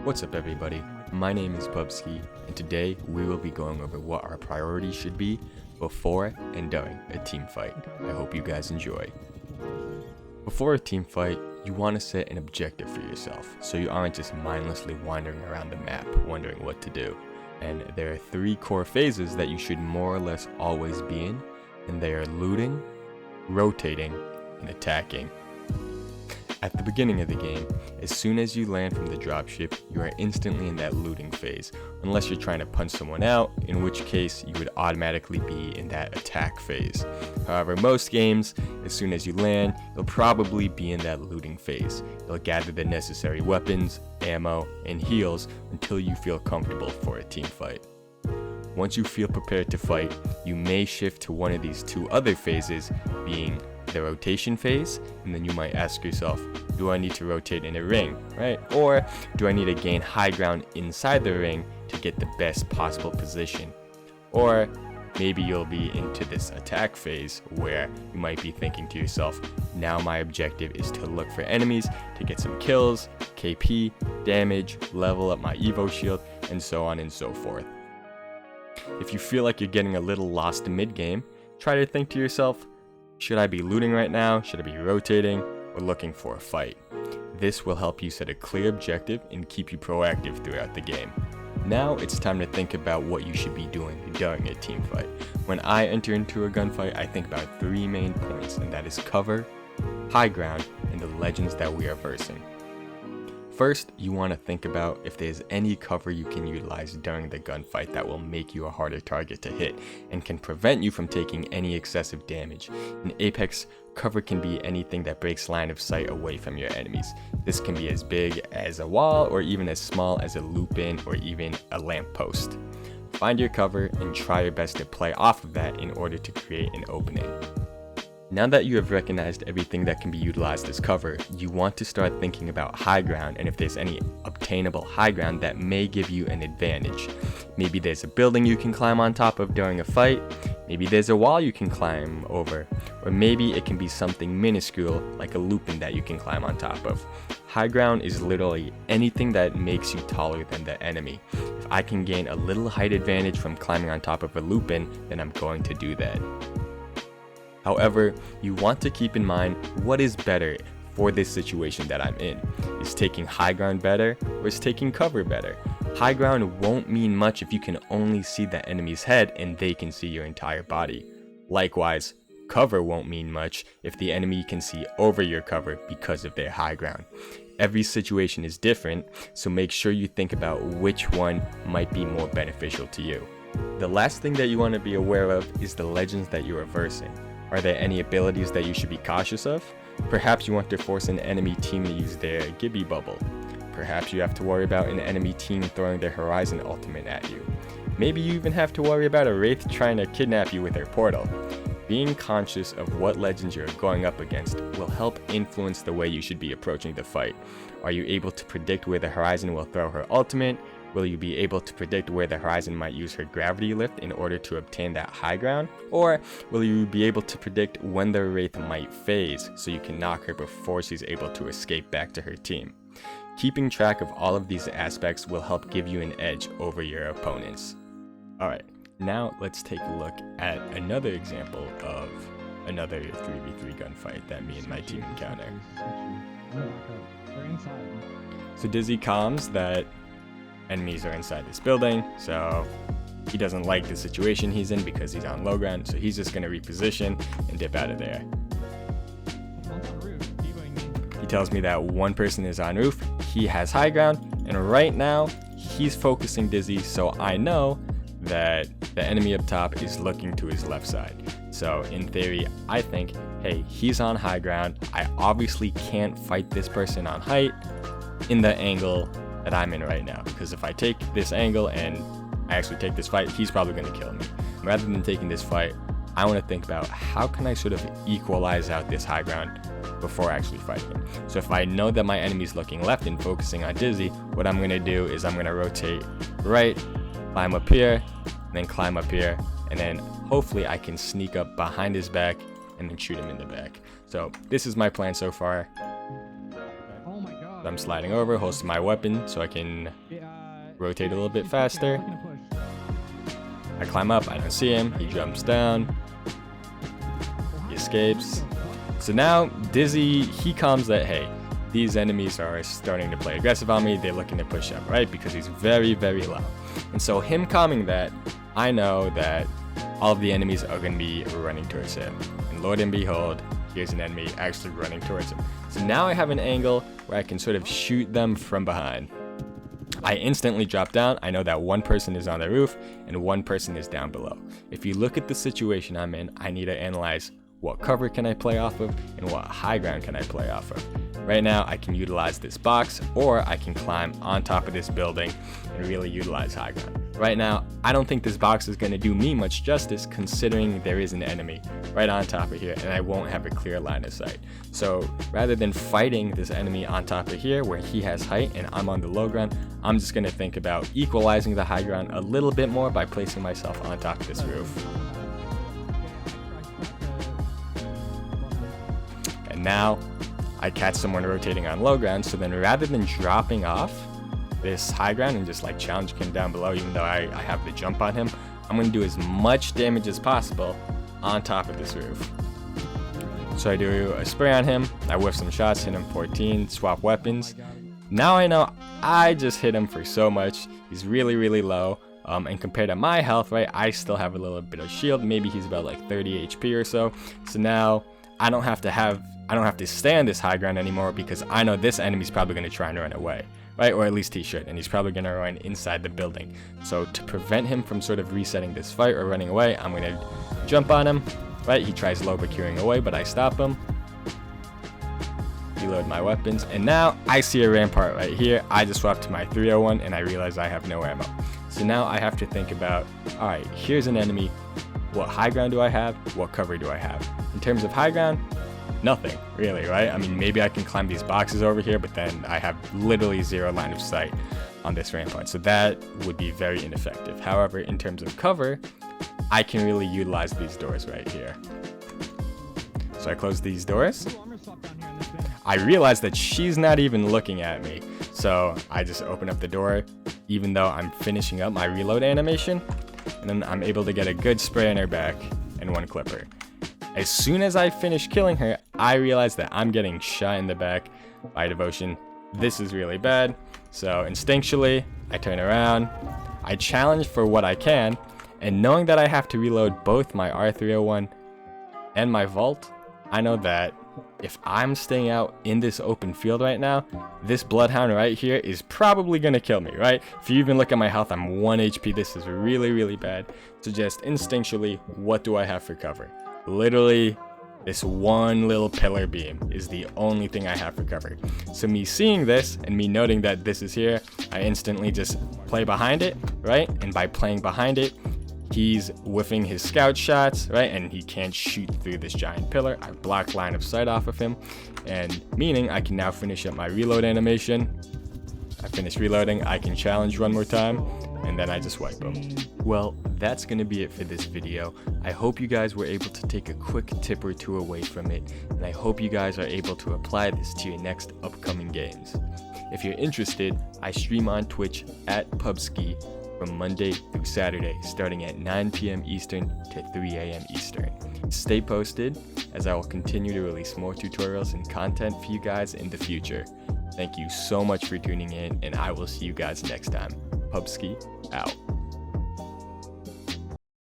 What's up everybody, my name is PUBSKI, and today we will be going over what our priorities should be before and during a team fight. I hope you guys enjoy. Before a team fight, you want to set an objective for yourself, so you aren't just mindlessly wandering around the map wondering what to do. And there are 3 core phases that you should more or less always be in, and they are looting, rotating, and attacking. At the beginning of the game, as soon as you land from the dropship, you are instantly in that looting phase, unless you're trying to punch someone out, in which case you would automatically be in that attack phase. However, most games, as soon as you land, you'll probably be in that looting phase. You'll gather the necessary weapons, ammo, and heals until you feel comfortable for a team fight. Once you feel prepared to fight, you may shift to one of these 2 other phases, being the rotation phase, and then you might ask yourself, do I need to rotate in a ring, right? Or do I need to gain high ground inside the ring to get the best possible position? Or maybe you'll be into this attack phase where you might be thinking to yourself, now my objective is to look for enemies to get some kills, KP, damage, level up my Evo shield, and so on and so forth. If you feel like you're getting a little lost mid-game, try to think to yourself, should I be looting right now? Should I be rotating? Or looking for a fight? This will help you set a clear objective and keep you proactive throughout the game. Now it's time to think about what you should be doing during a team fight. When I enter into a gunfight, I think about 3 main points, and that is cover, high ground, and the legends that we are versing. First, you want to think about if there's any cover you can utilize during the gunfight that will make you a harder target to hit and can prevent you from taking any excessive damage. In Apex, cover can be anything that breaks line of sight away from your enemies. This can be as big as a wall or even as small as a loop-in or even a lamppost. Find your cover and try your best to play off of that in order to create an opening. Now that you have recognized everything that can be utilized as cover, you want to start thinking about high ground and if there's any obtainable high ground that may give you an advantage. Maybe there's a building you can climb on top of during a fight, maybe there's a wall you can climb over, or maybe it can be something minuscule like a loop-in that you can climb on top of. High ground is literally anything that makes you taller than the enemy. If I can gain a little height advantage from climbing on top of a loop-in, then I'm going to do that. However, you want to keep in mind what is better for this situation that I'm in. Is taking high ground better, or is taking cover better? High ground won't mean much if you can only see the enemy's head and they can see your entire body. Likewise, cover won't mean much if the enemy can see over your cover because of their high ground. Every situation is different, so make sure you think about which one might be more beneficial to you. The last thing that you want to be aware of is the legends that you are versing. Are there any abilities that you should be cautious of? Perhaps you want to force an enemy team to use their Gibby bubble. Perhaps you have to worry about an enemy team throwing their Horizon ultimate at you. Maybe you even have to worry about a Wraith trying to kidnap you with their portal. Being conscious of what legends you're going up against will help influence the way you should be approaching the fight. Are you able to predict where the Horizon will throw her ultimate? Will you be able to predict where the Horizon might use her gravity lift in order to obtain that high ground? Or will you be able to predict when the Wraith might phase so you can knock her before she's able to escape back to her team? Keeping track of all of these aspects will help give you an edge over your opponents. Alright, now let's take a look at another example of another 3v3 gunfight that me and my team encounter. So Dizzy comms that enemies are inside this building, so he doesn't like the situation he's in because he's on low ground, so he's just going to reposition and dip out of there. He tells me that one person is on roof, he has high ground, and right now he's focusing Dizzy, so I know that the enemy up top is looking to his left side. So in theory, I think, hey, he's on high ground, I obviously can't fight this person on height in the angle that I'm in right now, because if I take this angle and I actually take this fight, he's probably going to kill me. Rather than taking this fight, I want to think about how can I sort of equalize out this high ground before actually fighting him. So if I know that my enemy's looking left and focusing on Dizzy, what I'm going to do is I'm going to rotate right, climb up here, and then climb up here, and then hopefully I can sneak up behind his back and then shoot him in the back. So this is my plan so far. So I'm sliding over, holstering my weapon so I can rotate a little bit faster. I climb up, I don't see him, he jumps down, he escapes. So now Dizzy, he calms that, hey, these enemies are starting to play aggressive on me, they're looking to push up, right? Because he's very, very low. And so him calming that, I know that all of the enemies are going to be running towards him. And Lord and behold, here's an enemy actually running towards him. So now I have an angle where I can sort of shoot them from behind. I instantly drop down. I know that one person is on the roof and one person is down below. If you look at the situation I'm in, I need to analyze what cover can I play off of and what high ground can I play off of. Right now I can utilize this box, or I can climb on top of this building and really utilize high ground. Right now I don't think this box is going to do me much justice, considering there is an enemy right on top of here and I won't have a clear line of sight. So rather than fighting this enemy on top of here where he has height and I'm on the low ground, I'm just going to think about equalizing the high ground a little bit more by placing myself on top of this roof. And now I catch someone rotating on low ground, so then rather than dropping off this high ground and just like challenging him down below, even though I have the jump on him, I'm going to do as much damage as possible on top of this roof. So I do a spray on him, I whiff some shots, hit him 14, swap weapons. Now I know I just hit him for so much. He's really, really low. And compared to my health, right, I still have a little bit of shield. Maybe he's about like 30 HP or so. So now I don't have to stay on this high ground anymore, because I know this enemy's probably going to try and run away, right? Or at least he should, and he's probably going to run inside the building. So to prevent him from sort of resetting this fight or running away, I'm going to jump on him, right? He tries low queuing away, but I stop him. Reload my weapons, and now I see a rampart right here. I just swapped to my 301 and I realize I have no ammo. So now I have to think about, all right, here's an enemy. What high ground do I have? What cover do I have? In terms of high ground, nothing really, right? I mean, maybe I can climb these boxes over here, but then I have literally zero line of sight on this rampart, so that would be very ineffective. However, in terms of cover, I can really utilize these doors right here. So I close these doors. I realize that she's not even looking at me, so I just open up the door even though I'm finishing up my reload animation, and then I'm able to get a good spray on her back and one clipper. As soon as I finish killing her, I realize that I'm getting shot in the back by Devotion. This is really bad. So instinctually, I turn around, I challenge for what I can, and knowing that I have to reload both my R301 and my Vault, I know that if I'm staying out in this open field right now, this Bloodhound right here is probably going to kill me, right? If you even look at my health, I'm 1 HP. This is really, really bad. So just instinctually, what do I have for cover? Literally, this one little pillar beam is the only thing I have for cover. So me seeing this and me noting that this is here, I instantly just play behind it, right? And by playing behind it, he's whiffing his scout shots, right? And he can't shoot through this giant pillar. I block line of sight off of him, and meaning I can now finish up my reload animation. I finish reloading, I can challenge one more time, and then I just wipe him. Well, that's going to be it for this video. I hope you guys were able to take a quick tip or two away from it, and I hope you guys are able to apply this to your next upcoming games. If you're interested, I stream on Twitch at PUBSKI from Monday through Saturday, starting at 9 p.m. Eastern to 3 a.m. Eastern. Stay posted, as I will continue to release more tutorials and content for you guys in the future. Thank you so much for tuning in, and I will see you guys next time. PUBSKI out.